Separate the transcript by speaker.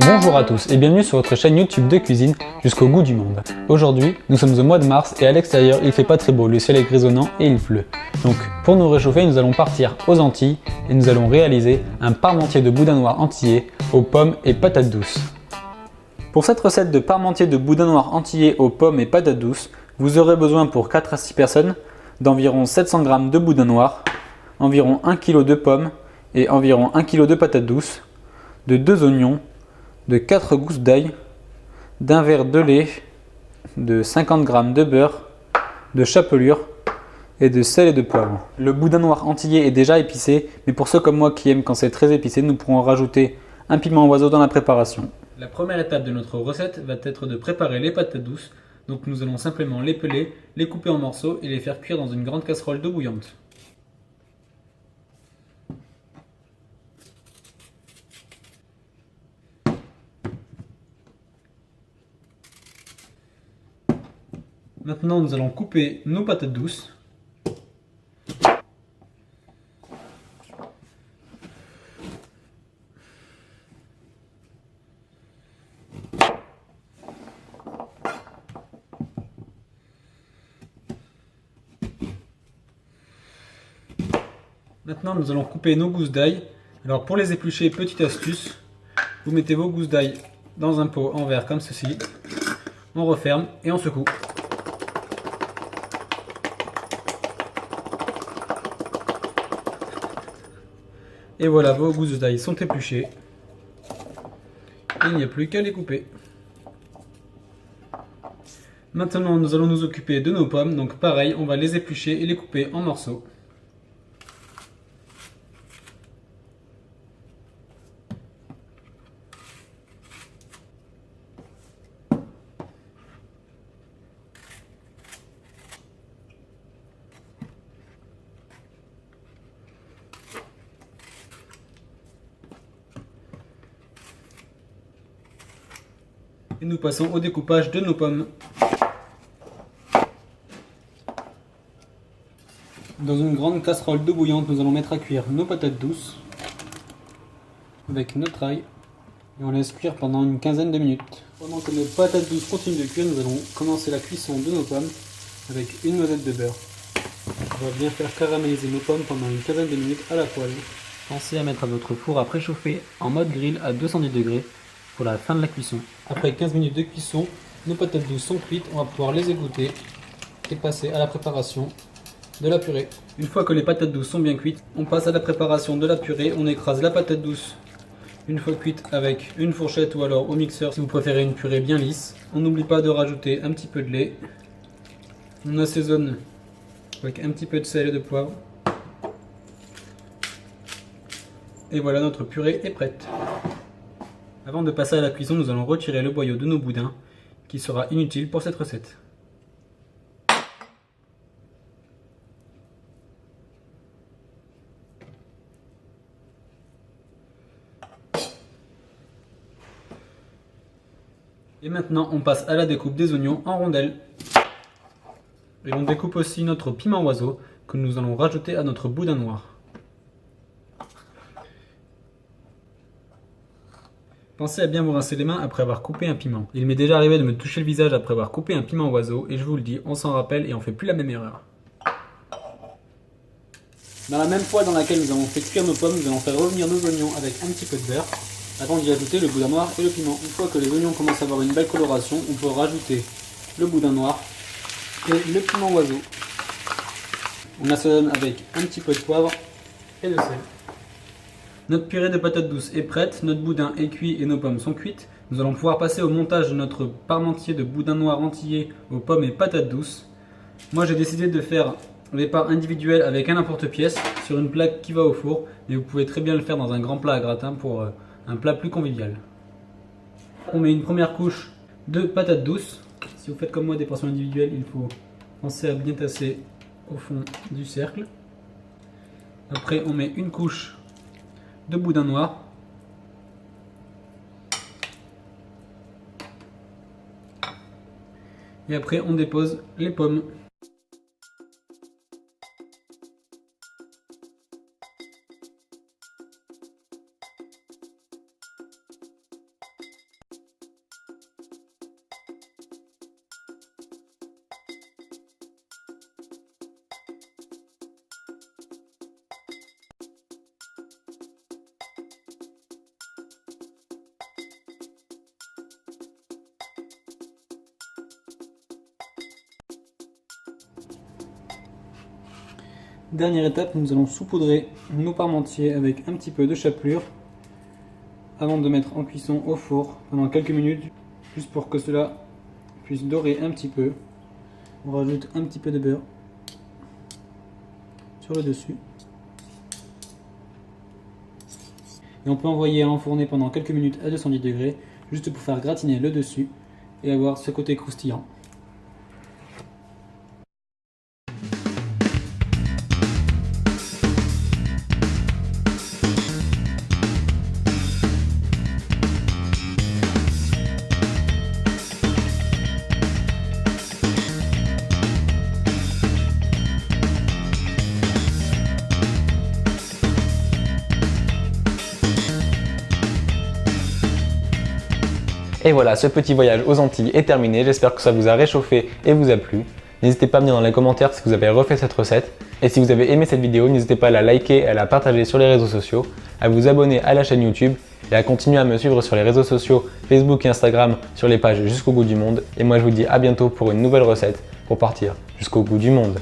Speaker 1: Bonjour à tous et bienvenue sur votre chaîne YouTube de cuisine jusqu'au goût du monde. Aujourd'hui, nous sommes au mois de mars et à l'extérieur, il fait pas très beau, le ciel est grisonnant et il pleut. Donc, pour nous réchauffer, nous allons partir aux Antilles et nous allons réaliser un parmentier de boudin noir antillais aux pommes et patates douces. Pour cette recette de parmentier de boudin noir antillais aux pommes et patates douces, vous aurez besoin pour 4 à 6 personnes d'environ 700 g de boudin noir, environ 1 kg de pommes et environ 1 kg de patates douces, de 2 oignons, de 4 gousses d'ail, d'un verre de lait, de 50 g de beurre, de chapelure et de sel et de poivre. Le boudin noir antillais est déjà épicé, mais pour ceux comme moi qui aiment quand c'est très épicé, nous pourrons rajouter un piment oiseau dans la préparation. La première étape de notre recette va être de préparer les patates douces. Donc nous allons simplement les peler, les couper en morceaux et les faire cuire dans une grande casserole d'eau bouillante. Maintenant nous allons couper nos patates douces. Maintenant nous allons couper nos gousses d'ail. Alors pour les éplucher, petite astuce, vous mettez vos gousses d'ail dans un pot en verre comme ceci, on referme et on secoue. Et voilà, vos gousses d'ail sont épluchées. Il n'y a plus qu'à les couper. Maintenant nous allons nous occuper de nos pommes, donc pareil, on va les éplucher et les couper en morceaux. Et nous passons au découpage de nos pommes. Dans une grande casserole d'eau bouillante, nous allons mettre à cuire nos patates douces avec notre ail et on laisse cuire pendant une quinzaine de minutes. Pendant que nos patates douces continuent de cuire, nous allons commencer la cuisson de nos pommes avec une noisette de beurre. On va bien faire caraméliser nos pommes pendant une quinzaine de minutes à la poêle. Pensez à mettre votre four à préchauffer en mode grill à 210 degrés pour la fin de la cuisson. Après 15 minutes de cuisson, nos patates douces sont cuites, on va pouvoir les égoutter et passer à la préparation de la purée. Une fois que les patates douces sont bien cuites, on passe à la préparation de la purée. On écrase la patate douce une fois cuite avec une fourchette ou alors au mixeur si vous préférez une purée bien lisse. On n'oublie pas de rajouter un petit peu de lait. On assaisonne avec un petit peu de sel et de poivre. Et voilà, notre purée est prête. Avant de passer à la cuisson, nous allons retirer le boyau de nos boudins qui sera inutile pour cette recette. Et maintenant, on passe à la découpe des oignons en rondelles. Et on découpe aussi notre piment oiseau que nous allons rajouter à notre boudin noir. Pensez à bien vous rincer les mains après avoir coupé un piment. Il m'est déjà arrivé de me toucher le visage après avoir coupé un piment oiseau et je vous le dis, on s'en rappelle et on fait plus la même erreur. Dans la même poêle dans laquelle nous avons fait cuire nos pommes, nous allons faire revenir nos oignons avec un petit peu de beurre avant d'y ajouter le boudin noir et le piment. Une fois que les oignons commencent à avoir une belle coloration, on peut rajouter le boudin noir et le piment oiseau. On assaisonne avec un petit peu de poivre et de sel. Notre purée de patates douces est prête, notre boudin est cuit et nos pommes sont cuites. Nous allons pouvoir passer au montage de notre parmentier de boudin noir antillais aux pommes et patates douces. Moi j'ai décidé de faire les parts individuelles avec un emporte-pièce sur une plaque qui va au four, mais vous pouvez très bien le faire dans un grand plat à gratin pour un plat plus convivial. On met une première couche de patates douces. Si vous faites comme moi des portions individuelles, il faut penser à bien tasser au fond du cercle. Après on met une couche de boudin noir. Et après on dépose les pommes. Dernière étape, nous allons saupoudrer nos parmentiers avec un petit peu de chapelure avant de mettre en cuisson au four pendant quelques minutes, juste pour que cela puisse dorer un petit peu. On rajoute un petit peu de beurre sur le dessus. Et on peut envoyer à enfourner pendant quelques minutes à 210 degrés, juste pour faire gratiner le dessus et avoir ce côté croustillant.
Speaker 2: Et voilà, ce petit voyage aux Antilles est terminé. J'espère que ça vous a réchauffé et vous a plu. N'hésitez pas à me dire dans les commentaires si vous avez refait cette recette. Et si vous avez aimé cette vidéo, n'hésitez pas à la liker et à la partager sur les réseaux sociaux, à vous abonner à la chaîne YouTube et à continuer à me suivre sur les réseaux sociaux Facebook et Instagram sur les pages Jusqu'au goût du monde. Et moi je vous dis à bientôt pour une nouvelle recette pour partir jusqu'au goût du monde.